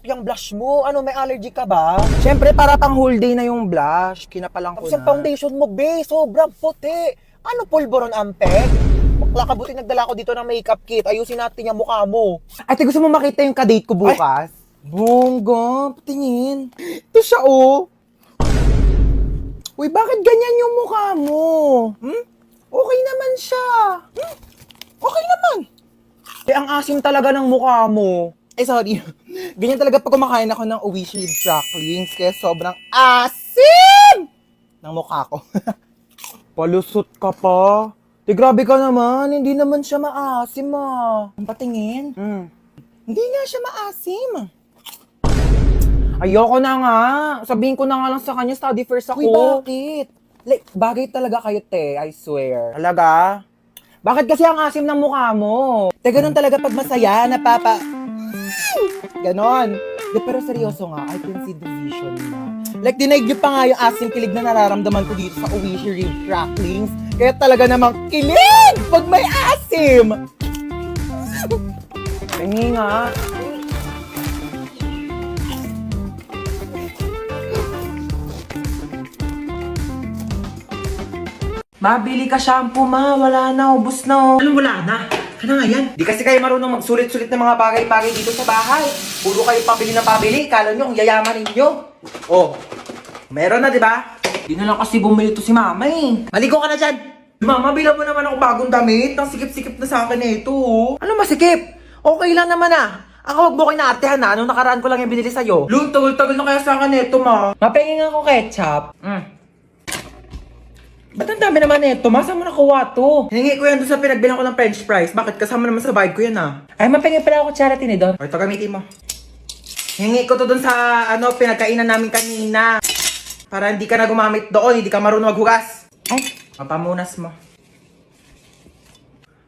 yung blush mo. Ano, may allergy ka ba? Siyempre, para pang whole day na yung blush. Kinapalang ko Tapos yung na. foundation mo, be, sobrang puti. Ano, pulburon ampek? Bakla ka, buti nagdala ko dito ng makeup kit. Ayusin natin yung mukha mo. Ate, gusto mo makita yung kadate ko bukas? Bongga, patingin. Ito siya, oh. Uy, bakit ganyan yung mukha mo? Okay naman siya. Okay naman. Eh, ang asim talaga ng mukha mo. Sorry. Ganyan talaga pag kumakain ako ng Wish Lead Cracklings, kaya sobrang asim ng mukha ko. Palusot ka pa. Di grabe ka naman, hindi naman siya maasim ah. Ang patingin. Hindi nga siya maasim. Ayoko na nga. Sabihin ko na nga lang sa kanya, study first ako. Uy, bakit? Like, bagay talaga kayo, te. I swear. Talaga? Bakit kasi ang asim ng mukha mo? Te, ganun talaga pag masaya, napapa... Ganon. De, pero seryoso nga, I can see the vision na. Like, dinaig niyo pa nga yung asim kilig na nararamdaman ko dito sa Oishi Rib Cracklings. Kaya talaga namang kilig pag may asim! Tingi nga. Mabili ka shampoo, ma. Wala na, ubos na. Ano wala na? Ano nga yan? Di kasi kayo marunong magsulit-sulit ng mga bagay-bagay dito sa bahay. Puro kayo pabili na pabili. Kala nyo, ang yayaman ninyo. Oh, meron na, di ba? Di na lang kasi bumili to si mama eh. Maligo ka na dyan. Mama, bilang mo naman ako bagong damit. Ang sikip-sikip na sa akin eh ito. Ano masikip? Okay lang naman ah. Ako, wag mo kayo naartehan na. Anong nakaraan ko lang yung binili sa'yo? Lun, tagal-tagal na kaya sa akin ito, ma. Mapengin ako ketchup. Ba't ang dami naman nito? Masa mo nakuha to? Hiningi ko yan doon sa pinagbilang ko ng french fries. Bakit? Kasama naman sa bayad ko yan ah. Ay, mapingin pala ako charity ni Don. O, ito gamitin mo. Hiningi ko to doon sa pinagkainan namin kanina. Para hindi ka na gumamit doon, hindi ka marunong maghugas. Ay, mapamunas mo.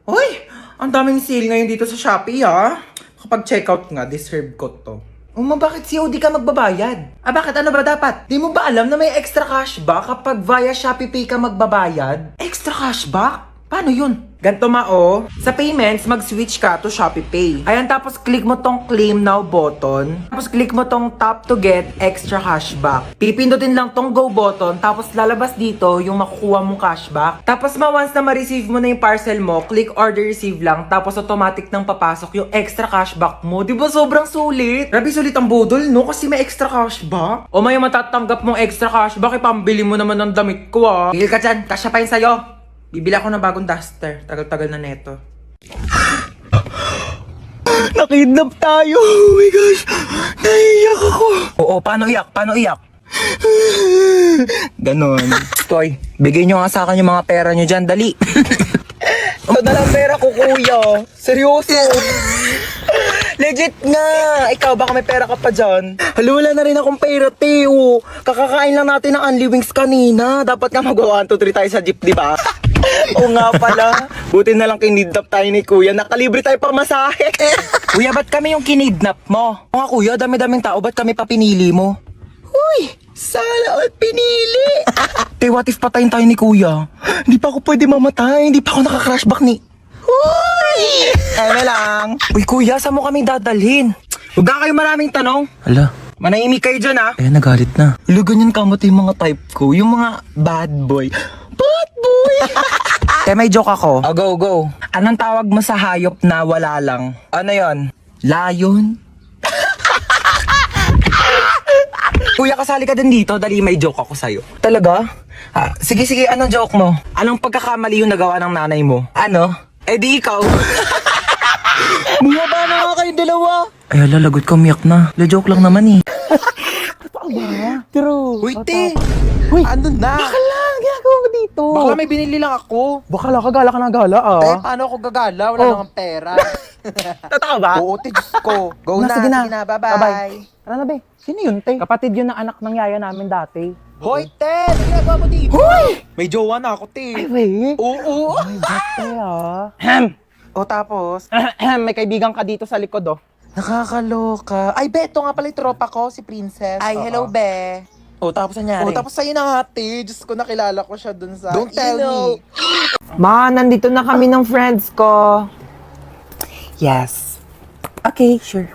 Uy, ang daming sale ngayon dito sa Shopee ah. Kapag checkout nga, deserve ko to. Bakit COD ka magbabayad? Bakit? Ano ba dapat? Di mo ba alam na may extra cashback kapag via Shopee Pay ka magbabayad? Extra cashback? Paano yun? Ganto sa payments, mag-switch ka to Shopee Pay. Ayan, tapos click mo tong claim now button. Tapos click mo tong tap to get extra cashback. Pipindutin lang tong go button, tapos lalabas dito yung makukuha mong cashback. Tapos once na ma-receive mo na yung parcel mo, click order receive lang, tapos automatic nang papasok yung extra cashback mo. Di ba sobrang sulit? Grabe sulit ang budol, no? Kasi may extra cashback. O may matatanggap mong extra cashback, ipambili mo naman ng damit ko ah. Tigil ka dyan, kasya pa yun sa'yo. Bibili ako ng bagong duster. Tagal-tagal na neto. Nakidnap tayo! Oh my gosh! Naiiyak ako! Oo, paano iyak? Paano iyak? Ganon. Toy, bigay nyo nga sa akin yung mga pera nyo dyan. Dali! Ito na lang pera ko, kuya. Seryoso? Legit nga! Ikaw, baka may pera ka pa dyan. Hala, wala na rin akong pera, Teo. Kakakain lang natin ng Unli Wings kanina. Dapat nga mag-1, 2, 3 tayo sa jeep, di ba? Oo nga pala. Buti na lang kinidnap tayo ni kuya. Nakalibre tayo pang masahe. Kuya, ba't kami yung kinidnap mo? Oo nga kuya, dami-daming tao. Ba't kami pa pinili mo? Uy, sana all pinili. Te, what if patayin tayo ni kuya? Hindi pa ako pwede mamatay. Hindi pa ako nakakrashback ni... Uy! Eme lang. Uy kuya, saan mo kami dadalhin? Huwag na kayo maraming tanong. Hala. Manahimik kayo dyan ah. Eh, nagalit na. Hala, ganyan kamot yung mga type ko. Yung mga bad boy. Bad boy! May joke ako. Oh, go, go. Anong tawag mo sa hayop na wala lang? Ano yon? Lion? Kuya, kasali ka din dito. Dali, may joke ako sa'yo. Talaga? Sige, sige. Anong joke mo? Anong pagkakamali yung nagawa ng nanay mo? Ano? Eh di ikaw. Bumaba na nga kayong dalawa. Ay, hala, lagot ka, umiyak na. La joke lang naman eh. Totoo ba? True. Uy, te. Uy, ano na? Baka lang, ginagawa mo dito. Baka may binili lang ako. Bakala ka, gala ka na gala ah. Eh, paano ako gagala? Wala Oh. nang akong pera. Totoo ba? Oo, te, Diyos ko. Go na, Sige sige na, bye-bye. Tara na, be. Sino yun, te? Kapatid yun ng anak ng yaya namin dati. Hoy, te! Ano ginagawa mo dito? Hoy! May jowa na ako, te. wait. Oo. Ay, bate ah. O tapos? May kaibigan ka dito sa likod oh. Nakakaloka. Ay, Beto nga pala yung tropa ko, si Princess. Ay, hello, Be. Oh, tapos nangyari? O, tapos sa'yo na ate. Diyos ko, nakilala ko siya dun sa... Don't tell me. Ma, nandito na kami ng friends ko. Yes. Okay, sure.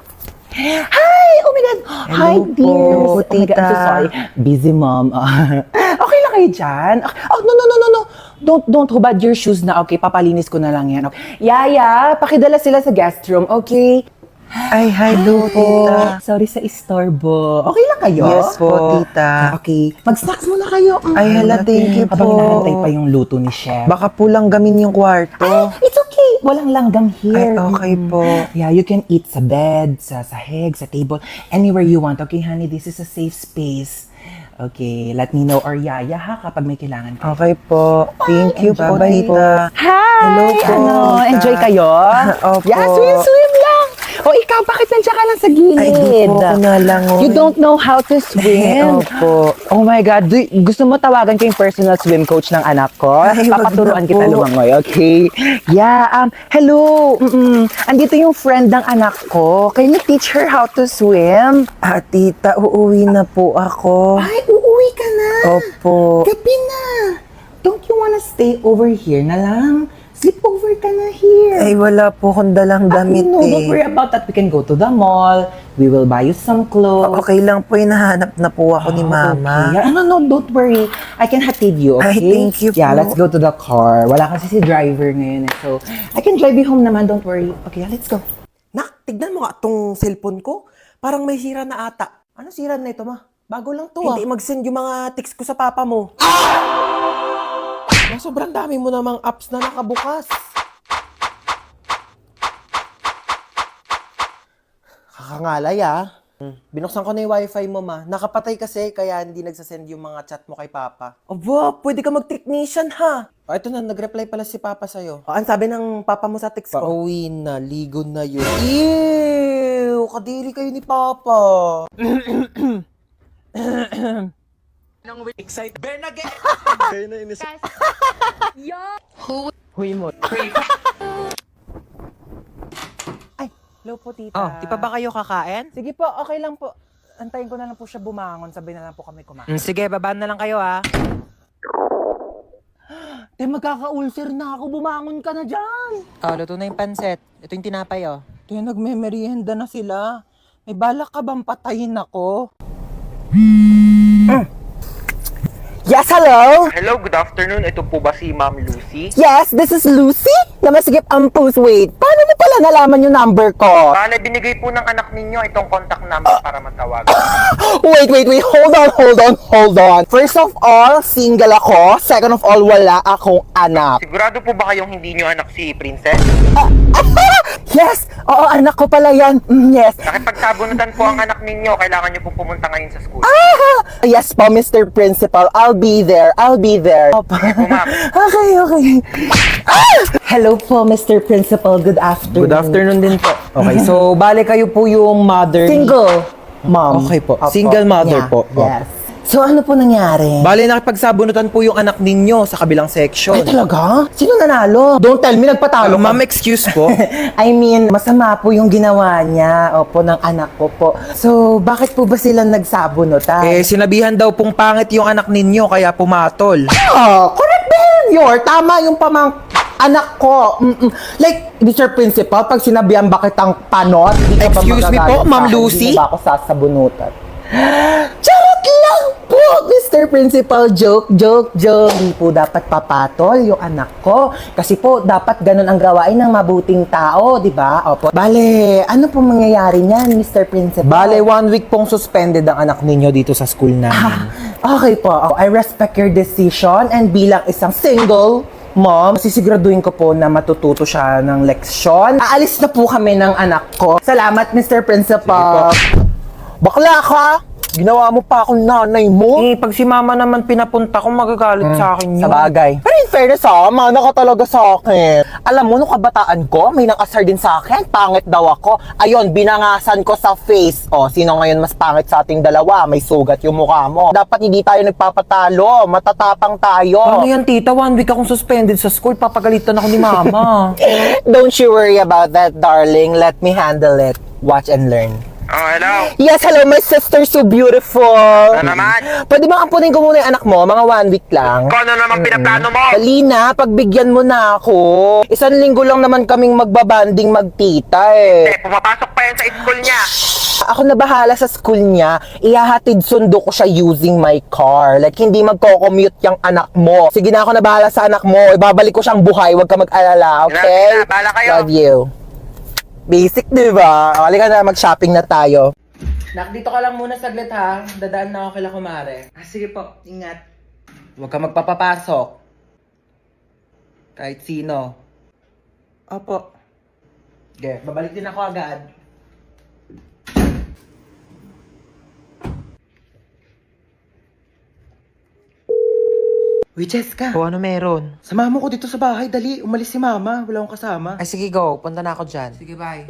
Hi! Oh my God! Hi, Hello po, dear. Oh my God, I'm so tita. sorry. Busy, mom. Okay lang kayo dyan? Oh, no. Don't hubad your shoes na, okay? Papalinis ko na lang yan. Okay. Yaya, pakidala sila sa guest room, okay? Ay, hello po, tita. Sorry sa istorbo. Okay lang kayo? Yes po, tita. Okay. Mag-snacks muna kayo. Ay, hala, thank you Habang po. hinahantay pa yung luto ni Chef. Baka po langgamin yung kwarto. It's okay. Walang langgam here. Ay, okay po. Yeah, you can eat sa bed, sa sahig, sa table, anywhere you want. Okay, honey, this is a safe space. Okay, let me know or yaya ha kapag may kailangan ka. Okay po. Thank you po, Enjoy. tita. Hi! Hello po, Ano, tita. enjoy kayo? Opo. Yeah, swim lang! O ikaw, bakit nandiyan ka lang sa gilid? Ay, di po ako nalangoy. You don't know how to swim? Opo. Oh my God, gusto mo tawagan ko yung personal swim coach ng anak ko? Ay, wag Papaturuan na kita po. lumangoy, okay? Yeah, hello! Andito yung friend ng anak ko. Can you teach her how to swim? Tita, uuwi na po ako. Ay, uuwi ka na! Opo. Gabi na! Don't you wanna stay over here na lang? Sleep over ka na here. Ay, wala po akong dalang damit No, don't eh. worry about that. We can go to the mall. We will buy you some clothes. Okay lang po, hinahanap na po ako ni Mama. Okay. Yeah, no, don't worry. I can hatid you, okay? Ay, thank you Yeah, po. let's go to the car. Wala kasi si driver ngayon. So, I can drive you home naman. Don't worry. Okay, let's go. Nak, tignan mo nga tong cellphone ko. Parang may sira na ata. Ano sira na ito, ma? Bago lang to, Hindi mag-send yung mga text ko sa papa mo. Sobrang dami mo namang apps na nakabukas. Kakangalay, Binuksan ko na yung wifi mo, ma. Nakapatay kasi, kaya hindi nagsasend yung mga chat mo kay papa. Aba, pwede ka mag-technician, ha? O, ito na, nag-reply pala si papa sa'yo. O, ang sabi ng papa mo sa text ko? Pauwi na, ligo na yun. Ew! Kadiri kayo ni papa. Hello po, tita. Oh, di pa ba kayo kakain? Sige po, okay lang po. Antayin ko na lang po siya bumangon. Sabay na lang po kami kumain. Sige, babaan na lang kayo, Te, magkaka-ulcer na ako. Bumangon ka na dyan. Oh, luto na yung pansit. Ito yung tinapay, Kaya nagme-merienda na sila. May balak ka bang patayin ako? Yes, hello? Hello, good afternoon. Ito po ba si Ma'am Lucy? Yes, this is Lucy. Namasigip ang post. Wait, paano mo pala nalaman yung number ko? Bale, binigay po ng anak ninyo itong contact number para matawag. Wait. Hold on. First of all, single ako. Second of all, wala akong anak. Sigurado po ba kayong hindi nyo anak si Princess? Yes! Oo, anak ko pala yan. Yes. Nakipagsabunutan po ang anak ninyo. Kailangan nyo po pumunta ngayon sa school. Yes po, Mr. Principal. I'll be there. Sige po, ma'am. Okay. Hello po, Mr. Principal. Good afternoon. Good afternoon din po. Okay, so bale kayo po yung mother ni- Single, mom. Okay po. Opo. Single mother Yeah, po. Yes. So, ano po nangyari? Bale, nakipagsabunutan po yung anak ninyo sa kabilang section. Ay, talaga? Sino nanalo? Don't tell me, nagpatalo ka. Ma'am, excuse po. I mean, masama po yung ginawa niya, opo, ng anak ko po. So, bakit po ba sila nagsabunutan? Sinabihan daw pong pangit yung anak ninyo, kaya pumatol. Oh, correct ba yun? Tama yung anak ko. Like, Mr. Principal, pag sinabihan bakit ang panot, di ka ba Excuse me po, magagalit Ma'am sa akin? Lucy? Hindi mo ba ako sasabunutan? Charot lang po, Mr. Principal. Joke. Hindi po dapat papatol yung anak ko. Kasi po, dapat ganun ang gawain ng mabuting tao, di ba? Opo. Bale, ano po mangyayari niyan, Mr. Principal? Bale, 1 week pong suspended ang anak ninyo dito sa school namin. Okay po, I respect your decision and bilang isang single mom, sisiguraduhin ko po na matututo siya ng leksyon. Aalis na po kami ng anak ko. Salamat, Mr. Principal. Bakla ka? Ginawa mo pa akong nanay mo? Pag si mama naman pinapunta ko, magagalit sa akin yun. Sa bagay. Pero in fairness mana ka talaga sa akin. Alam mo, nung kabataan ko, may nakasar din sa akin. Pangit daw ako. Ayun, binangasan ko sa face. O, sino ngayon mas pangit sa ating dalawa? May sugat yung mukha mo. Dapat hindi tayo nagpapatalo. Matatapang tayo. Ano yan, tita? 1 week akong suspended sa school. Papagalitan ako ni mama. Don't you worry about that, darling. Let me handle it. Watch and learn. Oh, hello. Yes, hello, my sister, so beautiful. Ano naman? Pwede ba ampunin ko muna yung anak mo? Mga 1 week lang. Kung ano naman pinaplano mo? Dali na, pagbigyan mo na ako. 1 linggo lang naman kaming magbabanding magtita eh. Pumapasok pa yan sa school niya. Ako na bahala sa school niya. Ihahatid sundo ko siya using my car. Like, hindi magko-commute yung anak mo. Sige na, ako na bahala sa anak mo. Ibabalik ko siyang buhay. Huwag ka mag-alala, okay? Bahala kayo. Love you. Basic, di ba? O, halika na, mag-shopping na tayo. Nak, dito ka lang muna saglit ha. Dadaan na ako kila kumare. Sige po, ingat. Huwag ka magpapapasok. Kahit sino. Opo. Okay, babalik din ako agad. Uy, Jessica. O ano meron? Samahan mo ko dito sa bahay. Dali, umalis si mama. Wala akong kasama. Ay sige go, punta na ako dyan. Sige, bye.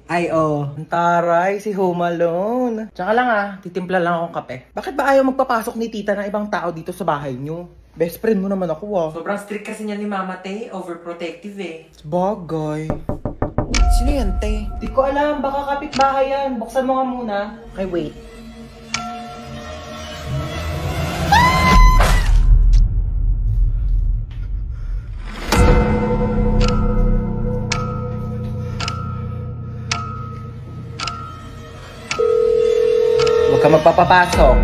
Ay Ang taray, si Home Alone. Tsaka lang titimpla lang akong kape. Bakit ba ayaw magpapasok ni tita ng ibang tao dito sa bahay niyo? Best friend mo naman ako Sobrang strict kasi niya ni Mama Te, overprotective eh. Bagay. Sino yan, Te? Di ko alam, baka kapitbahay yan. Buksan mo nga muna. Okay, wait. Huwag ka magpapapasok.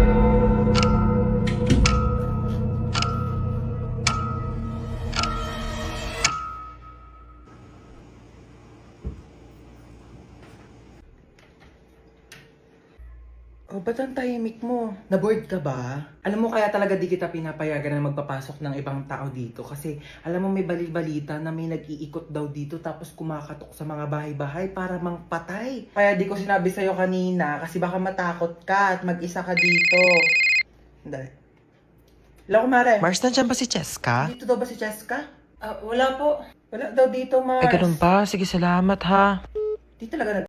Oh, ba't ang tahimik mo? Naboard ka ba? Alam mo kaya talaga di kita pinapayagan na magpapasok ng ibang tao dito kasi alam mo may balita na may nag-iikot daw dito tapos kumakatok sa mga bahay-bahay para mangpatay. Kaya di ko sinabi sa'yo kanina kasi baka matakot ka at mag-isa ka dito. Hindi. Hello, kumare. Mars, nandiyan ba si Cheska? Dito daw ba si Cheska? Wala po. Wala daw dito, Mars. Ay, ganun ba? Sige, salamat ha. Di talaga